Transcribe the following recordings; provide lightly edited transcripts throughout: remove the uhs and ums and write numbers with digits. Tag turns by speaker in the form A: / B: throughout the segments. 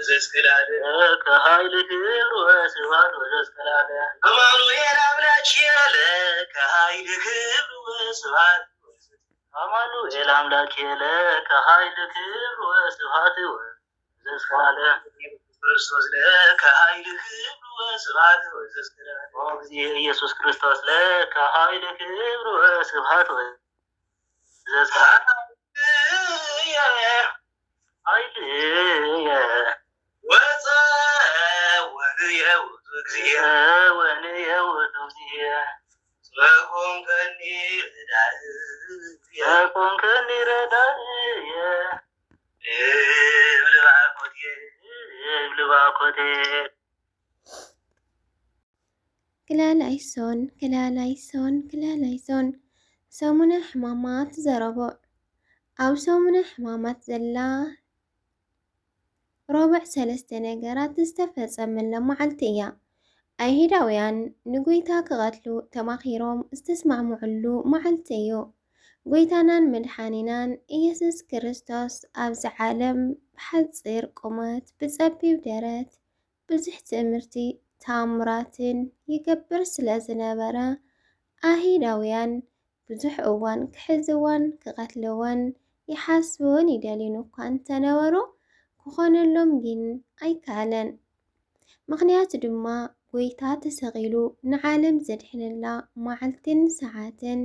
A: زسكلاد كهايل كبر وسبحان وزسكلاد أمانويل أملاك يلك كهايل كبر وسبحان أمانويل أملاك يلك كهايل كبر وسبحان وزسكلاد ክርስቶስ ለከ ኃይል ክብር ወስብሐት ወዘስክራለ ወእግዚእ ኢየሱስ ክርስቶስ ለከ ኃይል ክብር ወስብሐት ወዘስክራለ ኃይልየ ወፀወንየ ውእቱ እግዚእ ወንየ ውእቱ እግዚእ ዘኮንከኒ ረዳእየ
B: ክላላይሶን ሰሙነ ሕማማት ዘረብዕ ኣብ ሰሙነ ሕማማት ዘላ ረብዕ ሰለስተ ነገራት ዝተፈጸመላ መዓልቲ እያ። ኣይሁዳውያን ንጎይታ ክቐትሉ ተማኺሮም ዝተስማዕምዑሉ መዓልቲ እዩ። ጎይታናን መድሓኒናን ኢየሱስ ክርስቶስ ኣብዚ ዓለም ብሓፂር ቁመት ብጸቢብ ደረት ብዙሕ ትእምርቲ ተኣምራትን ይገብር ስለ ዝነበረ ኣይሁዳውያን ብዙሕ እዋን ክሕዝዋን ክቐትልወን ይሓስብውን ይደልዩን እኳ እንተነበሩ ክኾነሎም ግን ኣይከኣለን። ምኽንያቱ ድማ ጎይታ ተሰቒሉ ንዓለም ዘድሕነላ መዓልትን ሰዓትን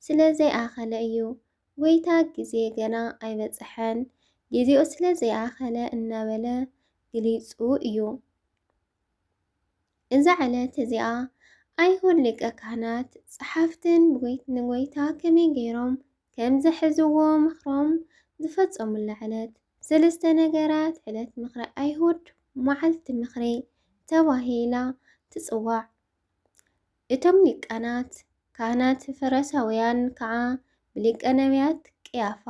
B: ስለ ዘይኣኸለ እዩ። ጎይታ ግዜ ገና ኣይበጽሐን፣ ጊዜኡ ስለ ዘይኣኸለ እናበለ ግሊጹ እዩ። እዛ ዕለት እዚኣ ኣይሁድ ሊቀ ካህናት ጸሓፍትን ንጎይታ ከመይ ገይሮም ከም ዘሕዝዎ ምኽሮም ዝፈጸሙላ ዕለት ሰለስተ ነገራት ዕለት ምኽሪ ኣይሁድ መዓልቲ ምኽሪ ተባሂላ ትጽዋዕ። እቶም ሊቃናት ካህናት ፈሪሳውያን ከዓ ብሊቀ ነቢያት ቅያፋ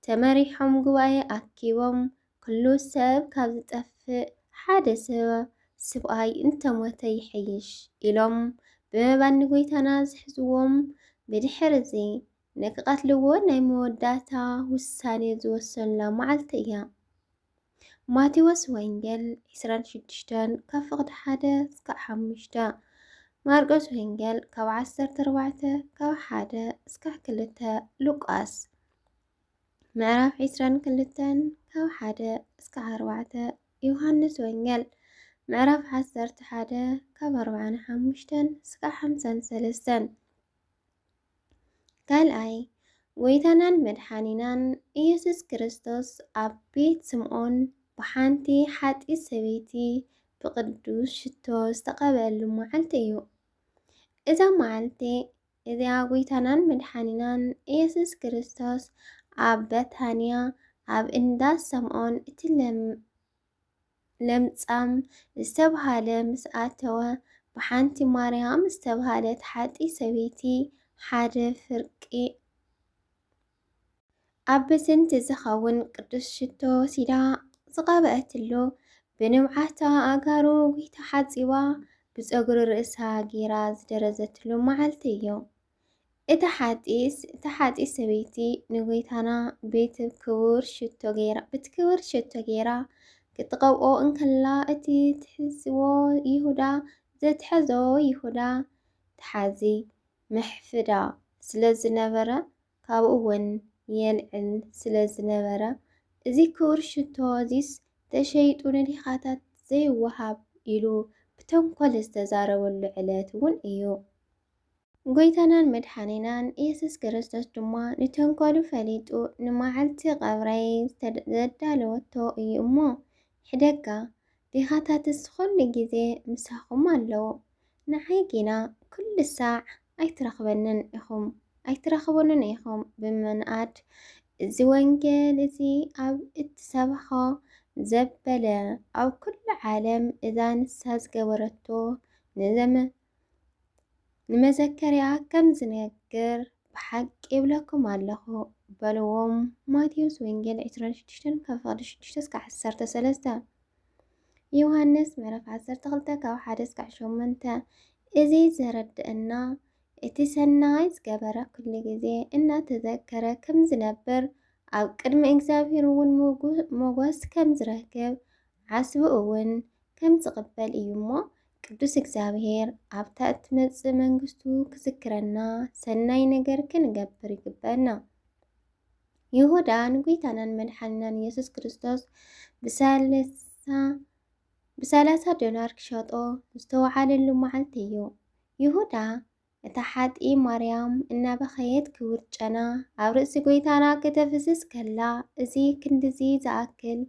B: ተመሪሖም ጉባኤ ኣኪቦም ኩሉ ሰብ ካብ ዝጠፍእ ሓደ ሰብኣይ እንተሞተ ይሕይሽ ኢሎም ብምባል ንጎይታና ዝሕዝዎም ብድሕሪ እዚ ንክቐትልዎ ናይ መወዳእታ ውሳኔ ዝወሰኑላ መዓልቲ እያ። ማቴዎስ ወንጌል 26 ካብ ፍቕዲ 1 እስካብ 5 ማርቆስ ወንጌል ካብ 14 ካብ 1 እስካብ 2 ሉቃስ ምዕራፍ 22 ካብ 1 እስካብ 4 ዮሐንስ ወንጌል ምዕራፍ 11 ካብ 45 እስካብ 53 ካልኣይ ጎይታናን መድሓኒናን ኢየሱስ ክርስቶስ ኣብ ቤት ስምዖን ብሓንቲ ሓጢት ሰበይቲ ብቅዱስ ሽቶ ዝተቐበሉ መዓልቲ እዩ። እዛ መዓልቲ እዚኣ ጎይታናን መድሓኒናን ኢየሱስ ክርስቶስ ኣብ ቤታንያ ኣብ እንዳ ስምዖን እቲ ለምጻም ዝተባሃለ ምስ ኣተወ ብሓንቲ ማርያም ዝተባሃለት ሓጢት ሰበይቲ ሓደ ፍርቂ ኣብ በስንቲ ዝኸውን ቅዱስ ሽቶ ወሲዳ ዝቐብአትሉ ብንምዓታ ኣጋሩ ጎይታ ሓፂባ ብፀጉሪ ርእሳ ጌራ ዝደረዘትሉ መዓልቲ እዩ። እታ ሓጢስ ሰበይቲ ንጎይታና ቤት ክቡር ሽቶ ጌራ ክትቀብኦ እንከላ እቲ ዘትሕዞ ይሁዳ ተሓዚ ምሕፍዳ ስለ ዝነበረ ካብኡ እውን የልዕል ስለ ዝነበረ እዚ ክቡር ሽቶ እዚስ ተሸይጡ ንዲኻታት ዘይወሃብ ኢሉ ብተንኮል ዝተዛረበሉ ዕለት እውን እዩ። ጎይታናን መድሓኒናን ኢየሱስ ክርስቶስ ድማ ንተንኮሉ ፈሊጡ ንመዓልቲ ቀብረይ ዘዳለወቶ እዩ እሞ ሕደጋ ዲኻታትስ ኩሉ ግዜ ምሳኹም ኣለዎ፣ ንዓይ ግና ኩሉ ሳዕ ኣይትረኽበንን ኢኹም ብምንኣድ እዚ ወንጌል እዚ ኣብ እትሰብሖ ዘበለ ኣብ ኩሉ ዓለም እዛ ንሳ ዝገበረቶ ንመዘከርያ ከም ዝነግር ብሓቂ ይብለኩም ኣለኹ በልዎም። ማቴዎስ ወንጌል 26 ካብ 6 እስካብ 13 ዮሐንስ ምዕራፍ 12 ካብ 1 እስካብ 8 እዚ ዘረድአና እቲ ሰናይ ዝገበረ ኩሉ ግዜ እናተዘከረ ከም ዝነብር ኣብ ቅድሚ እግዚኣብሔር እውን ሞገስ ከም ዝረክብ ዓስቢ እውን ከም ዝቕበል እዩ እሞ ቅዱስ እግዚኣብሔር ኣብታ እትመጽእ መንግስቱ ክዝክረና ሰናይ ነገር ክንገብር ይግበአና። ይሁዳ ንጎይታናን መድሓኒናን ኢየሱስ ክርስቶስ $30 ክሸጦ ዝተወዓደሉ መዓልቲ እዩ። ይሁዳ እታ ሓጢ ማርያም እናበኸየት ክውርጨና ኣብ ርእሲ ጎይታና ከተፍስስ ከላ እዚ ክንዲዚ ዝኣክል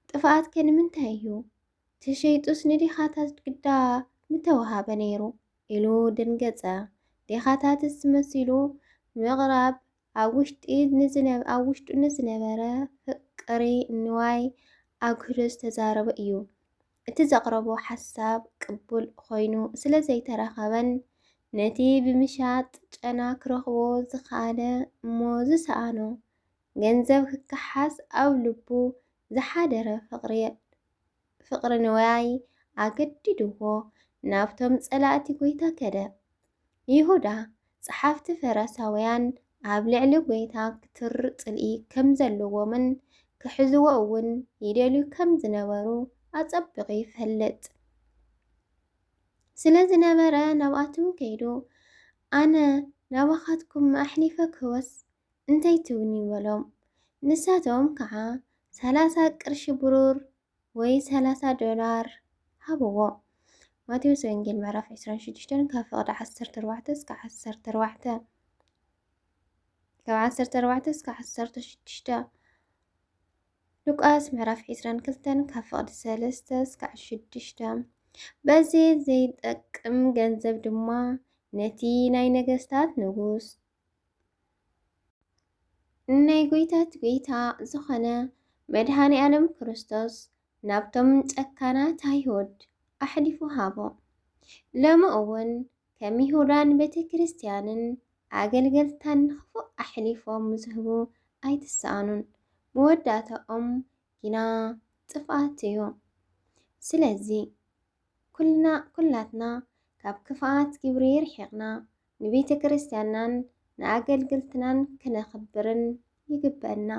B: ጥፍኣት ንምንታይ እዩ? ተሸይጡስ ንዲኻታት ግዳ ምተወሃበ ነይሩ ኢሉ ደንገጸ። ዲኻታትስ መሲሉ ምቕራብ ኣብ ውሽጡ ንዝነበረ ፍቅሪ ንዋይ ኣግህዶ ዝተዛረበ እዩ። እቲ ዘቕረቦ ሓሳብ ቅቡል ኮይኑ ስለ ዘይተረኸበን ነቲ ብምሻጥ ጨና ክረኽቦ ዝኸኣለ እሞ ዝሰኣኖ ገንዘብ ክከሓስ ኣብ ልቡ ዝሓደረ ፍቅሪ ንዋይ ኣገዲድዎ ናብቶም ጸላእቲ ጎይታ ከደ። ይሁዳ ጸሓፍቲ ፈሪሳውያን ኣብ ልዕሊ ጎይታ ክትርእ ጽልኢ ከም ዘለዎምን ክሕዝዎ እውን ይደልዩ ከም ዝነበሩ ኣጸቢቑ ይፈልጥ ስለ ዝነበረ ናብኣቶም ከይዱ ኣነ ናባኻትኩም ኣሕሊፈ ክወስ እንታይ ትብኒ በሎም። ንሳቶም ከዓ 30 ቅርሺ ብሩር ወይ $30 ሃብዎ። ማቴዎስ ወንጌል ምዕራፍ 26 ካብ ፍቕዲ 14 እስካብ 14 ካብ 14 እስካብ 16 ሉቃስ ምዕራፍ 22 ካብ ፍቕዲ 3 እስካብ 6 በዚ ዘይጠቅም ገንዘብ ድማ ነቲ ናይ ነገስታት ንጉስ ናይ ጎይታት ጎይታ ዝኾነ መድሃኒ ዓለም ክርስቶስ ናብቶም ጨካናት ኣይሁድ ኣሕሊፉ ሃቦ። ሎሚ እውን ከም ይሁዳን ቤተ ክርስቲያንን ኣገልገልታን ክፉእ ኣሕሊፎም ዝህቡ ኣይትሰኣኑን። መወዳእታኦም ግና ጥፍኣት እዩ። ስለዚ ኩላትና ካብ ክፍኣት ግብሪ ርሒቕና ንቤተ ክርስቲያናን ንኣገልግልትናን ክነኽብርን ይግበአና።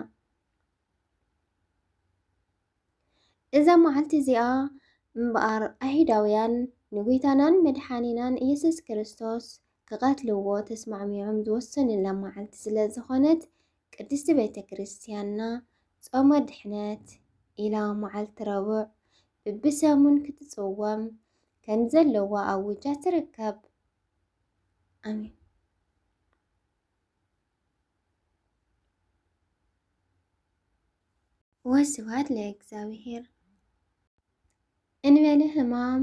B: እዛ መዓልቲ እዚኣ እምበኣር ኣይሁዳውያን ንጎይታናን መድሓኒናን ኢየሱስ ክርስቶስ ክቐትልዎ ተስማዕሚዖም ዝወሰኑላ መዓልቲ ስለ ዝኾነት ቅድስቲ ቤተ ክርስቲያንና ጾመ ድሕነት ኢላ መዓልቲ ረቡዕ ብሰሙን ክትጽወም ከም ዘለዋ ኣውጃ ትርከብ። ኣሜን። ወስብሐት ለእግዚአብሔር። እንበለ ሕማም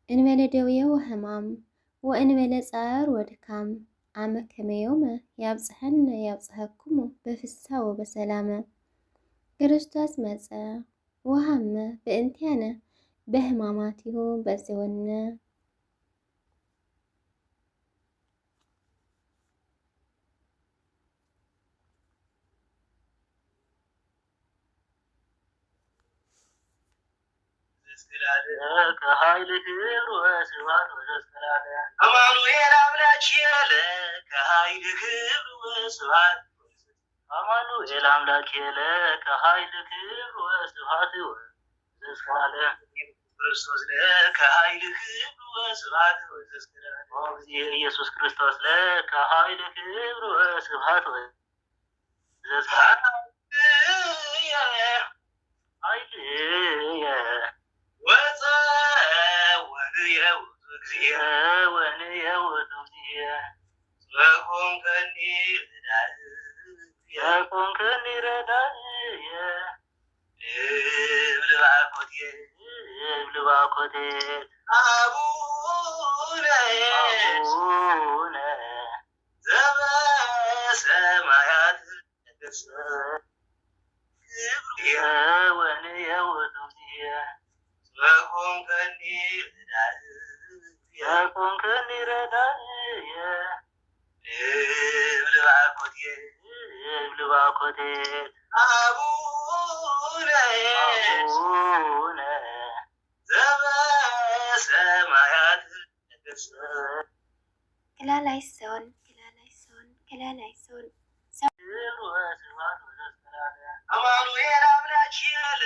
B: እንበለ ደዌ ወሕማም ወእንበለ ጻር ወድካም አመ ከመዮመ ያብጽሐነ ያብጽሐክሙ በፍስሐ ወበሰላመ ክርስቶስ መጸ ወሃመ በእንቲአነ በሕማማቲሁ በዘወነ።
A: ከኃይል ክብር ወስብሐት ወዘስከላለ አማኑኤል አምላኬለ ከኃይል ክብር ወስብሐት አማኑኤል አምላኬለ ከኃይል ክብር ወስብሐት ወዘስከላለ ክርስቶስ ከኃይል ክብር ወስብሐት ወዘስከላለ ኢየሱስ ክርስቶስ ከኃይል ክብር ወስብሐት ወዘስከላለ
B: ክላላይሶን
A: አማኑኤል አምላኬለ